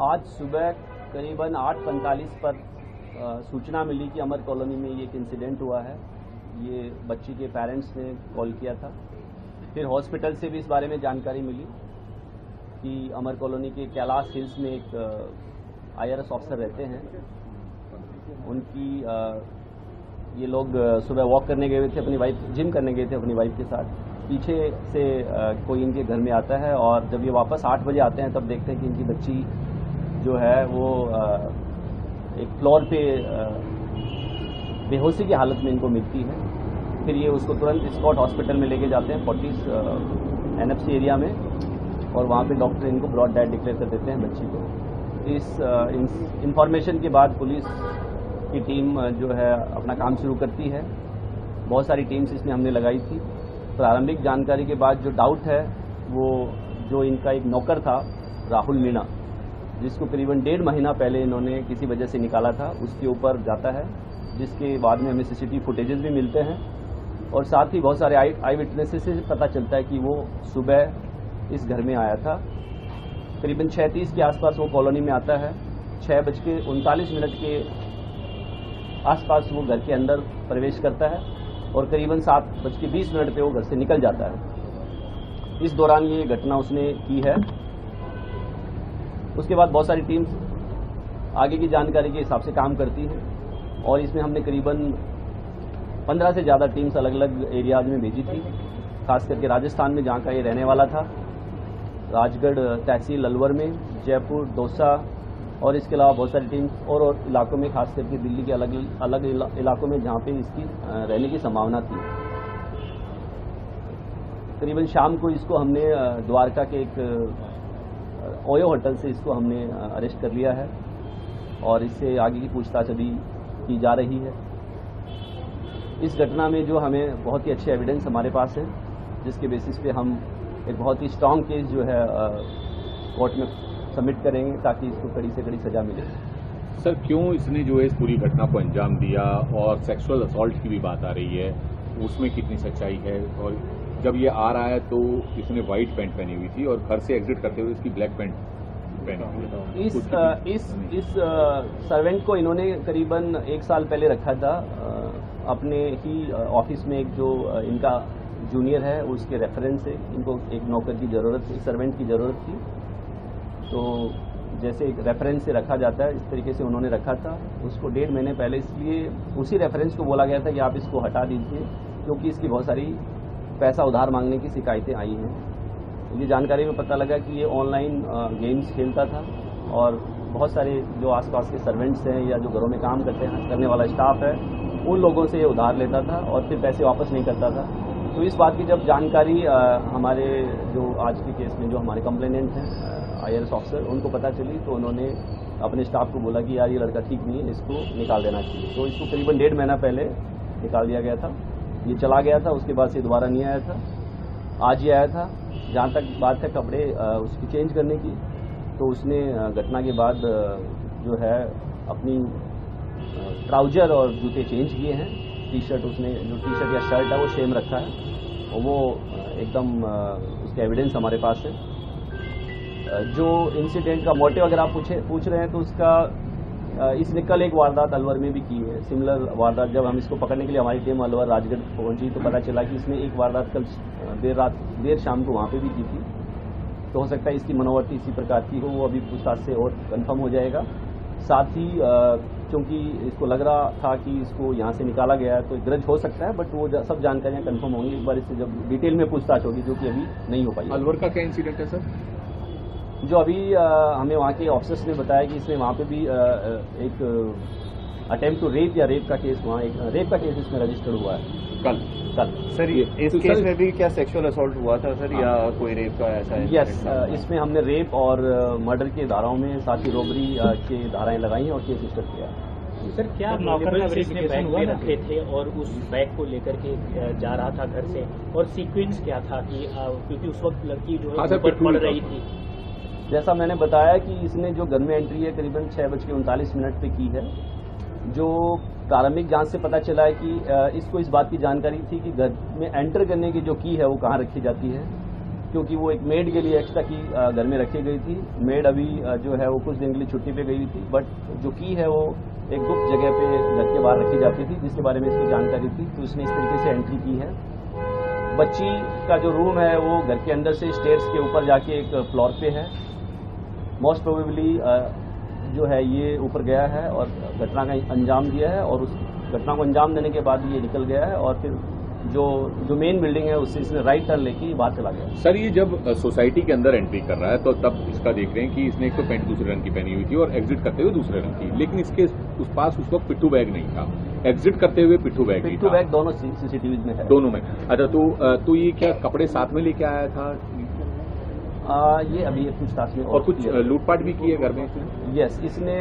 आज सुबह करीबन 8:45 पर सूचना मिली कि अमर कॉलोनी में ये एक इंसिडेंट हुआ है। ये बच्ची के पेरेंट्स ने कॉल किया था। फिर हॉस्पिटल से भी इस बारे में जानकारी मिली कि अमर कॉलोनी के कैलाश हिल्स में एक IRS ऑफिसर रहते हैं। उनकी ये लोग सुबह वॉक करने गए थे, अपनी वाइफ जिम करने गए थे अपनी वाइफ के साथ। पीछे से कोई इनके घर में आता है और जब ये वापस 8 बजे आते हैं तब देखते हैं कि इनकी बच्ची जो है वो एक फ्लोर पे बेहोशी की हालत में इनको मिलती है। फिर ये उसको तुरंत स्कॉट हॉस्पिटल में लेके जाते हैं फोर्टिस NFC एरिया में, और वहाँ पे डॉक्टर इनको ब्रॉड डेड डिक्लेयर कर देते हैं बच्ची को। इस इंफॉर्मेशन के बाद पुलिस की टीम जो है अपना काम शुरू करती है। बहुत सारी टीम्स इसमें हमने लगाई थी। प्रारंभिक जानकारी के बाद जो डाउट है वो जो इनका एक नौकर था राहुल मीणा, जिसको करीबन 1.5 महीना पहले इन्होंने किसी वजह से निकाला था, उसके ऊपर जाता है, जिसके बाद में हमें CCTV फुटेजेस भी मिलते हैं। और साथ ही बहुत सारे आई विटनेसेस से पता चलता है कि वो सुबह इस घर में आया था। करीबन 6:30 के आसपास वो कॉलोनी में आता है। 6:39 के आसपास वो घर के अंदर प्रवेश करता है और करीबन 7:20 पे वो घर से निकल जाता है। इस दौरान ये घटना उसने की है। उसके बाद बहुत सारी टीम्स आगे की जानकारी के हिसाब से काम करती हैं और इसमें हमने करीबन 15 से ज़्यादा टीम्स अलग अलग एरियाज में भेजी थी, खास करके राजस्थान में जहाँ का ये रहने वाला था, राजगढ़ तहसील अलवर में, जयपुर, दौसा, और इसके अलावा बहुत सारी टीम्स और इलाकों में, खास करके दिल्ली के अलग अलग इलाकों में जहाँ पे इसकी रहने की संभावना थी। करीबन शाम को इसको हमने द्वारका के एक ओयो होटल से इसको हमने अरेस्ट कर लिया है और इससे आगे की पूछताछ अभी की जा रही है। इस घटना में जो हमें बहुत ही अच्छे एविडेंस हमारे पास है, जिसके बेसिस पे हम एक बहुत ही स्ट्रांग केस जो है कोर्ट में सबमिट करेंगे ताकि इसको कड़ी से कड़ी सजा मिले। सर, क्यों इसने जो है इस पूरी घटना को अंजाम दिया, और सेक्सुअल असॉल्ट की भी बात आ रही है, उसमें कितनी सच्चाई है? और जब ये आ रहा है तो इसने व्हाइट पैंट पहनी हुई थी और घर से एग्जिट करते हुए इसकी ब्लैक पैंट पहनी हुई थी। इस सर्वेंट को इन्होंने करीबन 1 साल पहले रखा था अपने ही ऑफिस में। एक जो इनका जूनियर है उसके रेफरेंस से इनको एक नौकर की ज़रूरत थी, सर्वेंट की ज़रूरत थी। तो जैसे एक रेफरेंस से रखा जाता है, इस तरीके से उन्होंने रखा था उसको 1.5 महीने पहले। इसलिए उसी रेफरेंस को बोला गया था कि आप इसको हटा दीजिए, क्योंकि इसकी बहुत सारी पैसा उधार मांगने की शिकायतें आई हैं। ये जानकारी में पता लगा कि ये ऑनलाइन गेम्स खेलता था और बहुत सारे जो आसपास के सर्वेंट्स हैं या जो घरों में काम करने वाला स्टाफ है, उन लोगों से ये उधार लेता था और फिर पैसे वापस नहीं करता था। तो इस बात की जब जानकारी हमारे जो आज के केस में जो हमारे कंप्लेनेंट हैं IRS ऑफिसर, उनको पता चली, तो उन्होंने अपने स्टाफ को बोला कि यार ये लड़का ठीक नहीं है, इसको निकाल देना चाहिए। तो इसको करीबन 1.5 महीना पहले निकाल दिया गया था। ये चला गया था, उसके बाद से दोबारा नहीं आया था। आज ही आया था। जहाँ तक बात है कपड़े उसकी चेंज करने की, तो उसने घटना के बाद जो है अपनी ट्राउजर और जूते चेंज किए हैं। टी-शर्ट उसने जो टी-शर्ट या शर्ट है वो सेम रखा है और वो एकदम उसके एविडेंस हमारे पास है। जो इंसिडेंट का मोटिव अगर आप पूछ रहे हैं तो उसका इसने कल एक वारदात अलवर में भी की है, सिमिलर वारदात। जब हम इसको पकड़ने के लिए हमारी टीम अलवर राजगढ़ पहुंची तो पता चला कि इसने एक वारदात कल देर शाम को वहाँ पे भी की थी। तो हो सकता है इसकी मनोवृत्ति इसी प्रकार की हो, वो अभी पूछताछ से और कंफर्म हो जाएगा। साथ ही क्योंकि इसको लग रहा था कि इसको यहाँ से निकाला गया है तो ग्रज हो सकता है, बट वो सब जानकारियाँ कंफर्म होंगी एक बार इससे जब डिटेल में पूछताछ होगी, जो कि अभी नहीं हो पाई। अलवर का क्या इंसिडेंट है सर? जो अभी हमें वहाँ के ऑफिसर्स ने बताया कि इसमें वहाँ पे भी एक अटेम्प्ट टू रेप या रेप का केस, वहाँ एक रेप का केस इसमें रजिस्टर्ड हुआ है कल। सर, इस केस में भी क्या सेक्सुअल असॉल्ट हुआ था सर, या कोई रेप का ऐसा है? यस, इसमें हमने रेप और मर्डर के धाराओं में, साथ ही रॉबरी के धाराएं लगाई हैं और केस रजिस्टर किया है। सर, क्या नौकर ने बैग में रखे थे और उस बैग को लेकर के जा रहा था घर से, और सीक्वेंस क्या था कि क्योंकि उस वक्त लड़की जो है ऊपर पड़ रही थी? जैसा मैंने बताया कि इसने जो घर में एंट्री है करीबन 6:39 पे की है। जो प्रारंभिक जांच से पता चला है कि इसको इस बात की जानकारी थी कि घर में एंटर करने की जो की है वो कहाँ रखी जाती है। क्योंकि वो एक मेड के लिए एक्स्ट्रा की घर में रखी गई थी। मेड अभी जो है वो कुछ दिन के लिए छुट्टी पे गई थी, बट जो की है वो एक गुप्त जगह पे घर के बाहर रखी जाती थी, जिसके बारे में इसको जानकारी थी। तो इसने इस तरीके से एंट्री की है। बच्ची का जो रूम है वो घर के अंदर से स्टेयर्स के ऊपर जाके एक फ्लोर पे है। मोस्ट प्रोबेबली जो है ये ऊपर गया है और घटना का अंजाम दिया है, और उस घटना को अंजाम देने के बाद ये निकल गया है और फिर जो मेन बिल्डिंग है उससे इसने राइट टर्न लेके बाहर चला गया। सर, ये जब सोसाइटी के अंदर एंट्री कर रहा है तो तब इसका देख रहे हैं कि इसने एक तो पैंट दूसरे रंग की पहनी हुई थी और एग्जिट करते हुए दूसरे रंग की, लेकिन इसके उस पास उस वक्त पिट्ठू बैग नहीं था। एग्जिट करते हुए पिट्ठू बैग नहीं था। पिट्ठू बैग दोनों सीसीटीवी में है। दोनों में। अच्छा, तो ये क्या कपड़े साथ में लेके आया था? ये अभी पूछताछ में। और कुछ लूटपाट भी की है घर में इसने? यस, इसने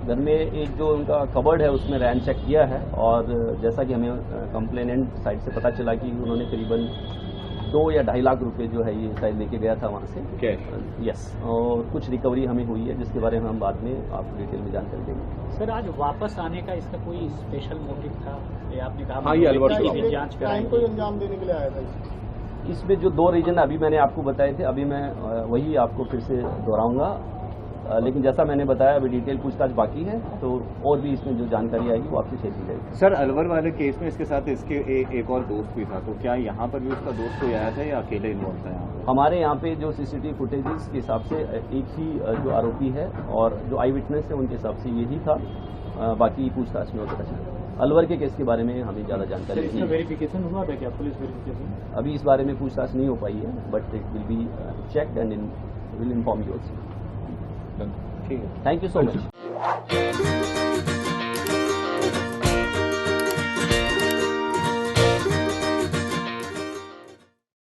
घर में एक जो उनका कबर्ड है उसमें रैन चेक किया है, और जैसा कि हमें कंप्लेनेंट साइड से पता चला कि उन्होंने करीबन 2 या 2.5 लाख रुपए जो है ये शायद लेके गया था वहाँ से कैश। यस, और कुछ रिकवरी हमें हुई है जिसके बारे में हम बाद में आपको डिटेल में जानकारी देंगे। सर, आज वापस आने का इसका कोई स्पेशल मोटिव था? ये आपने कहा हाँ, ये अलवर से जांच कराई को अंजाम देने के लिए आया था। इसमें जो 2 रीजन अभी मैंने आपको बताए थे, अभी मैं वही आपको फिर से दोहराऊंगा, लेकिन जैसा मैंने बताया अभी डिटेल पूछताछ बाकी है, तो और भी इसमें जो जानकारी आएगी वो आपसे शेयर की जाएगी। सर, अलवर वाले केस में इसके साथ इसके एक और दोस्त भी था, तो क्या यहाँ पर भी उसका दोस्त कोई आया था या अकेले इन्वॉल्व था? यहाँ पर हमारे यहाँ पे जो सीसीटीवी फुटेजेस के हिसाब से एक ही जो आरोपी है और जो आई विटनेस है उनके हिसाब से यही था। बाकी पूछताछ में होता है। अलवर के केस के बारे में हमें ज़्यादा जानकारी नहीं है। वेरिफिकेशन हुआ था क्या? पुलिस वेरिफिकेशन अभी इस बारे में पूछताछ नहीं हो पाई है, but it will be checked and will inform you also. ठीक है, थैंक यू सो मच।